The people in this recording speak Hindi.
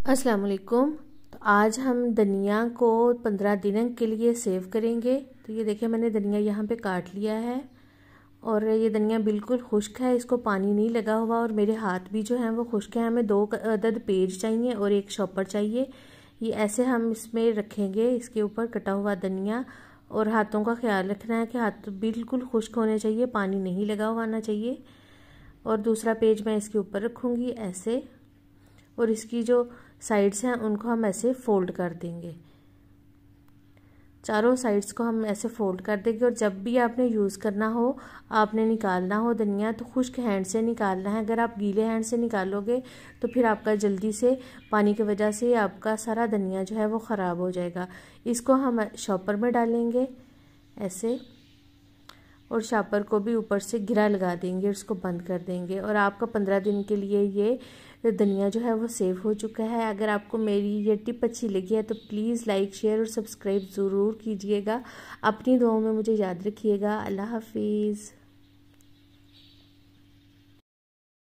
अस्सलाम वालेकुम। तो आज हम धनिया को 15 दिन के लिए सेव करेंगे। तो ये देखिए मैंने धनिया यहाँ पे काट लिया है और ये धनिया बिल्कुल खुश्क है, इसको पानी नहीं लगा हुआ और मेरे हाथ भी जो हैं वो खुश्क हैं। हमें 2 अदद पेज चाहिए और एक शॉपर चाहिए। ये ऐसे हम इसमें रखेंगे, इसके ऊपर कटा हुआ धनिया। और हाथों का ख्याल रखना है कि हाथ बिल्कुल खुश्क होने चाहिए, पानी नहीं लगा हुआ आना चाहिए। और दूसरा पेज मैं इसके ऊपर रखूँगी ऐसे, और इसकी जो साइड्स हैं उनको हम ऐसे फोल्ड कर देंगे। चारों साइड्स को हम ऐसे फोल्ड कर देंगे। और जब भी आपने यूज़ करना हो, आपने निकालना हो धनिया, तो खुश्क हैंड से निकालना है। अगर आप गीले हैंड से निकालोगे तो फिर आपका जल्दी से पानी की वजह से आपका सारा धनिया जो है वो ख़राब हो जाएगा। इसको हम शॉपर में डालेंगे ऐसे, और शॉपर को भी ऊपर से घिरा लगा देंगे और इसको बंद कर देंगे। और आपका 15 दिन के लिए ये धनिया जो है वो सेव हो चुका है। अगर आपको मेरी ये टिप अच्छी लगी है तो प्लीज़ लाइक, शेयर और सब्सक्राइब ज़रूर कीजिएगा। अपनी दुआओं में मुझे याद रखिएगा। अल्लाह हाफिज़।